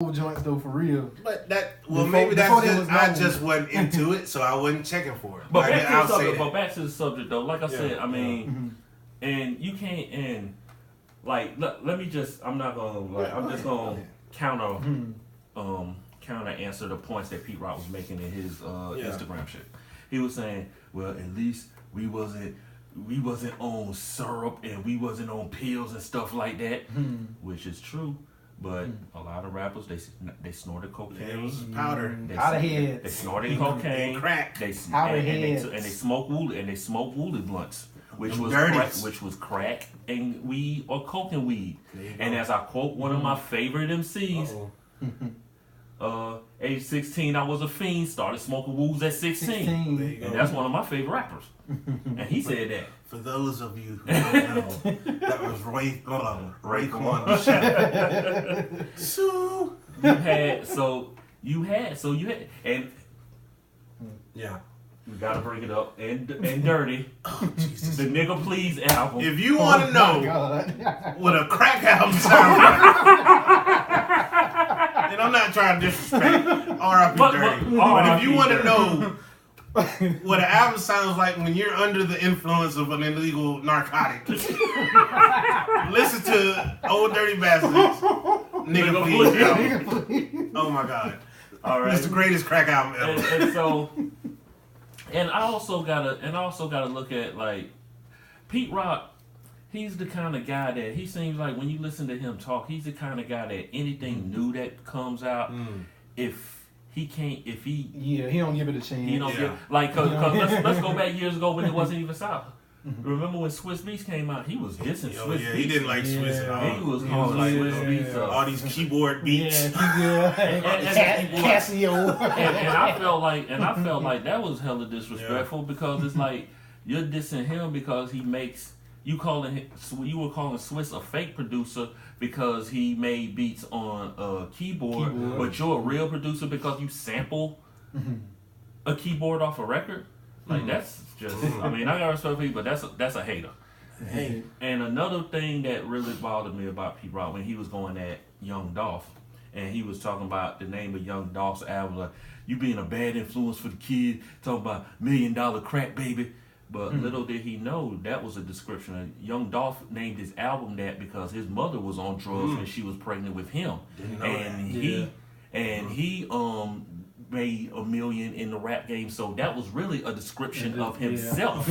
joints though, for real. But maybe that's just I just wasn't into it, so I wasn't checking for it. But back to the subject though. Like I said, I mean, and you can't let me just. I'm not gonna I'm just gonna counter answer the points that Pete Rock was making in his Instagram shit. He was saying, well, at least we wasn't on syrup and we wasn't on pills and stuff like that, which is true. But a lot of rappers, they snorted cocaine. It was powder. Powder heads. They snorted cocaine. And crack. They smoked woolly blunts, which was crack and weed or coke and weed. And as I quote one of my favorite MCs, age 16, I was a fiend. Started smoking wools at 16. And that's one of my favorite rappers. And he said that. For those of you who don't know, that was Raekwon the Chef. So you had, and yeah, we gotta bring it up and dirty. Oh Jesus! The Nigga Please album. If you want to know what a crack album sounds like, and I'm not trying to disrespect R.I.P. Dirty, but if you want to know what an album sounds like when you're under the influence of an illegal narcotic, listen to Old Dirty Bastards, Nigga Please album. Oh my God! All right, it's the greatest crack album ever. And I also gotta look at like Pete Rock. He's the kind of guy that he seems like when you listen to him talk, he's the kind of guy that anything new that comes out, he don't give it a chance. He don't give let's go back years ago when it wasn't even South. Remember when Swiss Beats came out? He was dissing Swiss Beats. He didn't like Swiss at all. He was like Swiss Beats. All these keyboard beats. And Casio. And I felt like that was hella disrespectful because it's like you're dissing him because he makes. You were calling Swiss a fake producer because he made beats on a keyboard, but you're a real producer because you sample a keyboard off a record. Like that's just. I mean, I got respect for you, but that's a hater. Hey. And another thing that really bothered me about Pete Rock when he was going at Young Dolph, and he was talking about the name of Young Dolph's album, like you being a bad influence for the kid, talking about $1 million crack baby. But little did he know that was a description. Young Dolph named his album that because his mother was on drugs when she was pregnant with him, he made $1 million in the rap game. So that was really a description of himself.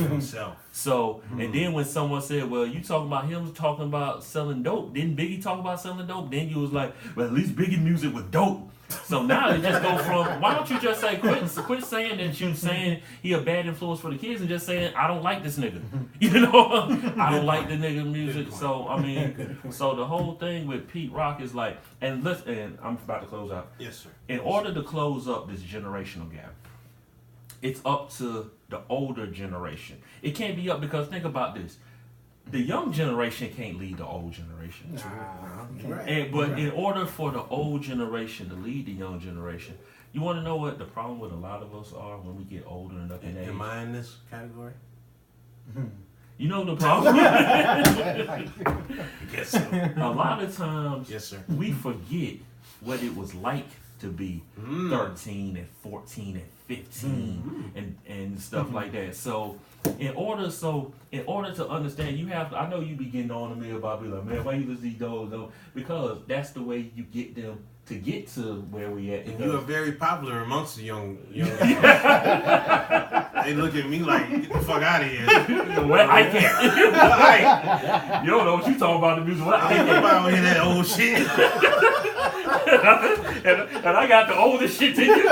So and then when someone said, "Well, you talking about him talking about selling dope? Didn't Biggie talk about selling dope?" Then you was like, "Well, at least Biggie music was dope." So now it just go from why don't you just say quit saying that you saying he a bad influence for the kids and just saying I don't like this nigga. You know, I don't like the nigga music. So I mean, so the whole thing with Pete Rock is like, and listen, and I'm about to close out. Yes, sir. In order to close up this generational gap, it's up to the older generation. It can't be up because think about this. The young generation can't lead the old generation. But in order for the old generation to lead the young generation, you want to know what the problem with a lot of us are when we get older and up in age? Am I in this category? You know the problem? I guess so. A lot of times, yes, sir. we forget what it was like to be 13 and 14 and 15 and stuff like that. So in order to understand, you have to, I know you be getting on to me about being like, man, why you listen to these dogs though? Because that's the way you get them to get to where we at. And you are very popular amongst the young. They look at me like, get the fuck out of here. Well, I can't. You don't know what you talking about the music. Well, I can't. About hear that old shit. and I got the oldest shit to you.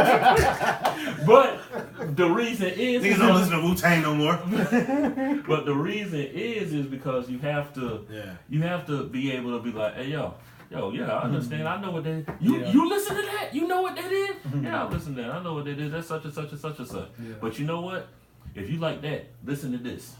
But the reason is niggas don't listen to Wu-Tang no more. But the reason is because you have to be able to be like, hey yo, yeah, I understand. I know what that is. You listen to that? You know what that is? Yeah, I listen to that. I know what that is. That's such and such and such and such. Yeah. But you know what? If you like that, listen to this.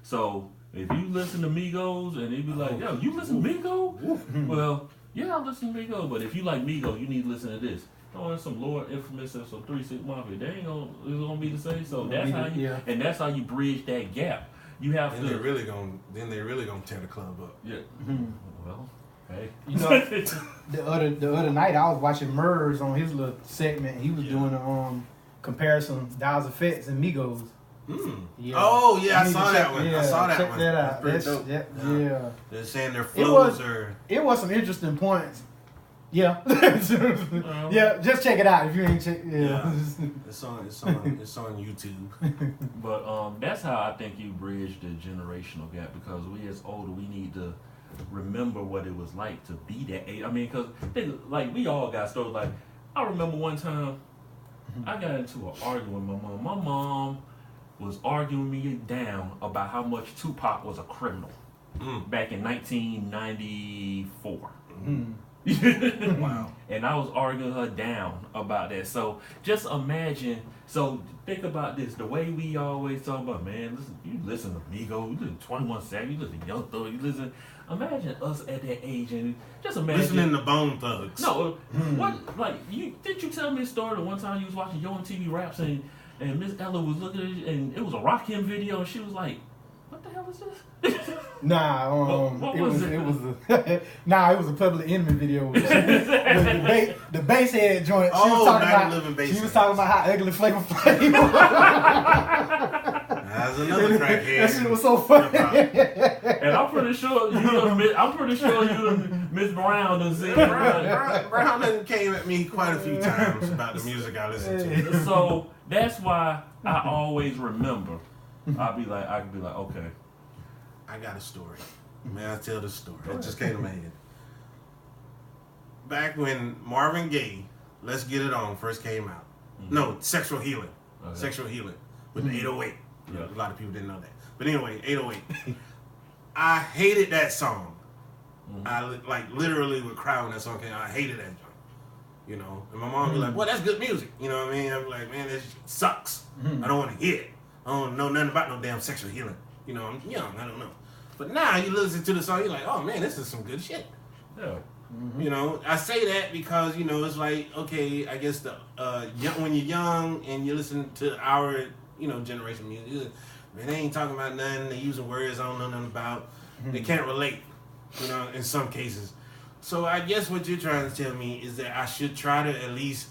So if you listen to Migos and they be like, yo, you listen to Migos? Well, yeah, I listen to Migos. But if you like Migos, you need to listen to this. Oh, there's some Lord Infamous and some 3 6 Mafia. They ain't gonna be the same. So that's how and that's how you bridge that gap. You have then they're really gonna tear the club up. Yeah. Well, Hey. You know, the other night I was watching Murs on his little segment. And he was doing a comparison Dials Effects and Migos. Yeah. Oh yeah, I saw that one. Yeah, I saw that check one. that out. That's Yeah. They're saying their flows It was some interesting points. Yeah. Yeah, just check it out if you ain't check. Yeah. It's on YouTube. But that's how I think you bridge the generational gap, because we as older, we need to remember what it was like to be that age. I mean, because like we all got stories. Like I remember one time I got into an argument with my mom. My mom was arguing me down about how much Tupac was a criminal back in 1994. Wow. And I was arguing her down about that. So just imagine. So think about this. The way we always talk about, man, listen, you listen to Migos, you listen to 21 Savage, you listen to Young Thug, you listen. Imagine us at that age, and just imagine listening to Bone Thugs. No, what like did you tell me a story the one time you was watching Yo MTV Raps and Miss Ella was looking at it and it was a Rakim video and she was like, what the hell is this? Nah, what it was was a Public Enemy video. The bass head joint. She was talking about how ugly Flavor Flav. That's another crackhead. That shit was so funny. And I'm pretty sure you Miss Brown done seen Brown done came at me quite a few times about the music I listen to. So that's why I always remember. I can be like, okay. I got a story. May I tell the story? It just came to my head. Back when Marvin Gaye, Let's Get It On, first came out. No, Sexual Healing. Okay. Sexual Healing with the 808. Yeah. A lot of people didn't know that. But anyway, 808. I hated that song. I literally would cry when that song came out. I hated that song. You know, and my mom was like, well, that's good music. You know what I mean? I'm like, man, this sucks. I don't want to hear it. I don't know nothing about no damn sexual healing. You know, I'm young, I don't know. But now you listen to the song, you're like, oh man, this is some good shit. Yeah. You know, I say that because, you know, it's like, okay, I guess when you're young and you listen to our, you know, generation music, man, they ain't talking about nothing. They using words I don't know nothing about. They can't relate, you know, in some cases. So I guess what you're trying to tell me is that I should try to at least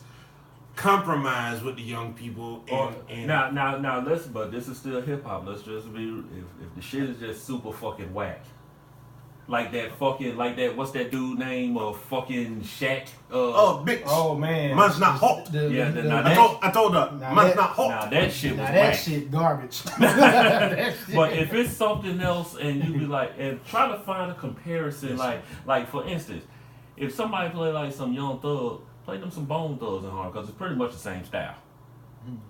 compromise with the young people. Now, but this is still hip hop. Let's just be, if the shit is just super fucking whack. Like what's that dude name of fucking Shaq? Bitch. Oh man. Man's not hot. I told her. Man's not hot. Now that shit was whack. That shit garbage. But if it's something else and you be like, and try to find a comparison, like for instance, if somebody play like some Young Thug, play them some Bone Thugs in hard, because it's pretty much the same style.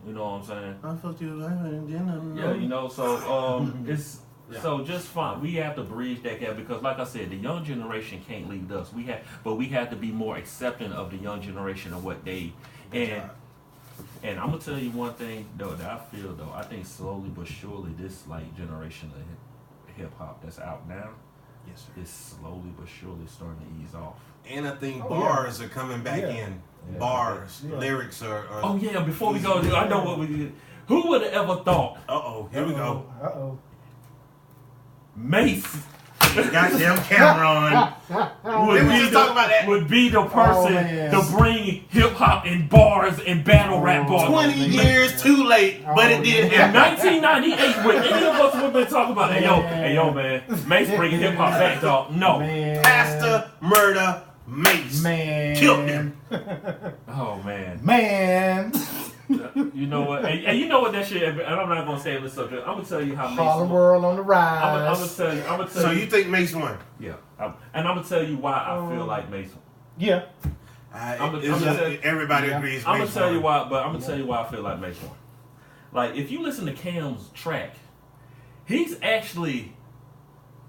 You know what I'm saying? I fucked you. Yeah, you know, so it's. Yeah. So just fine. We have to bridge that gap because, like I said, the young generation can't lead us. We have to be more accepting of the young generation of what they and I'm gonna tell you one thing though that I feel though. I think slowly but surely this like generation of hip hop that's out now, yes, sir, is slowly but surely starting to ease off. And I think bars are coming back in. Yeah. Bars, lyrics are. Oh yeah. Before we go, I know what we did. Who would have ever thought? Here we go. Mace, goddamn Cameron, would be the person to bring hip hop in bars and battle rap bars. 20 years too late, but it did happen. In 1998, when any of us would have been talking about, hey yo, man, Mace bringing hip hop back, dog. No, Pastor Murder Mace, killed him. Oh man, You know what? And you know what that shit. And I'm not gonna say this subject. I'm gonna tell you how Mace. Harlem World on the rise. I'm gonna tell you. So you think Mace won? Yeah. And I'm gonna tell you why I feel like Mace won. Yeah. Everybody agrees. I'm gonna tell you why, but I'm gonna tell you why I feel like Mace won. Like if you listen to Cam's track, he's actually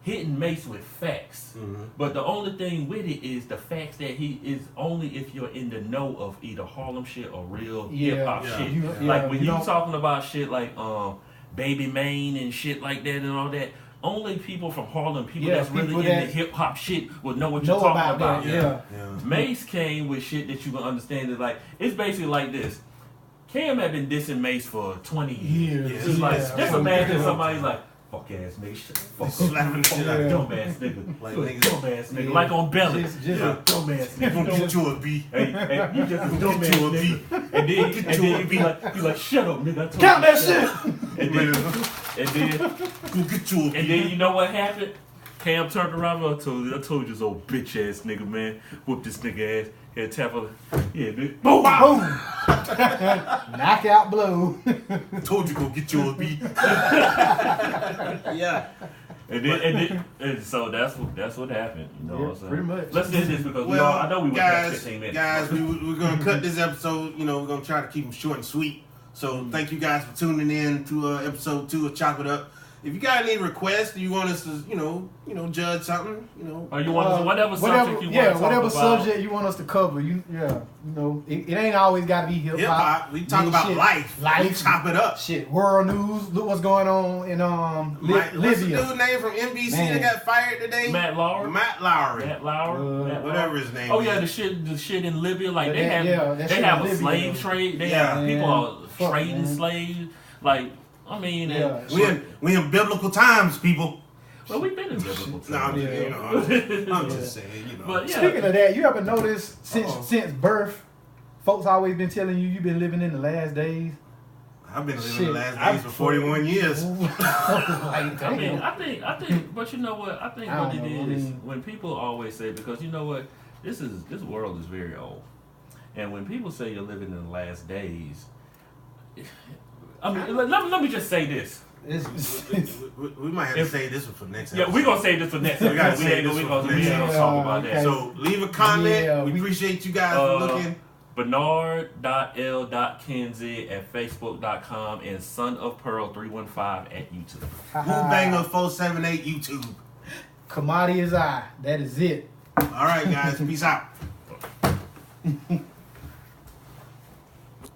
hitting Mace with facts. But the only thing with it is the facts that he is only if you're in the know of either Harlem shit or real hip hop shit. Like when you talking about shit like Baby Maine and shit like that and all that, only people from Harlem, people that's really into hip hop shit would know what you're talking about. Mace came with shit that you can understand. It like it's basically like this. Cam had been dissing Mace for 20 years. It's like just imagine somebody's like, fuck ass nigga. Fuck slapping the shit out of dumb ass nigga. Like dumb ass nigga. Like on belly. Just dumb ass nigga. You gonna get you a B. Hey, you just a dumb ass nigga. And then you like, shut up, nigga. I told count you that shit. And then go get you a B. And then you know what happened? Cam turned around and I told you this old bitch ass nigga, man. Whoop this nigga ass. Here, tap her. Yeah, nigga. Boom, boom. Knockout blow. Told you go get you a B. Yeah. And so that's what happened. You know what I'm saying? Pretty much. Let's do this because I know we went past 15 minutes. Guys, we're gonna cut this episode. You know, we're gonna try to keep them short and sweet. So thank you guys for tuning in to episode 2 of Chop It Up. If you got any requests, you want us to, you know, judge something, you know. Or you want us, whatever subject you want to talk about. Whatever subject you want us to cover. You know, it ain't always got to be hip hop. We talk about life. We chop it up. Shit, world news. Look what's going on in Libya. What's the dude name from NBC that got fired today? Matt Lauer. Whatever his name. Oh yeah, the shit in Libya. Like they have a slave trade. They have people are trading slaves. Like. I mean, we in biblical times, people. Well, we've been in biblical times. No, I'm just saying, you know. But, yeah. Speaking of that, you ever noticed since birth, folks always been telling you've been living in the last days? I've been living in the last days for 41 years. I think, but you know what? I think what it is when people always say, because you know what, this world is very old, and when people say you're living in the last days. I mean, let me just say this. We might have to say this one for next episode. Yeah, we're going to say this for next episode. We ain't going to talk about that. So leave a comment. We appreciate you guys for looking. Bernard.L.Kenzie at Facebook.com and Son of Pearl 315 at YouTube. Banger 478 YouTube. Kamadi is I. That is it. All right, guys. Peace out.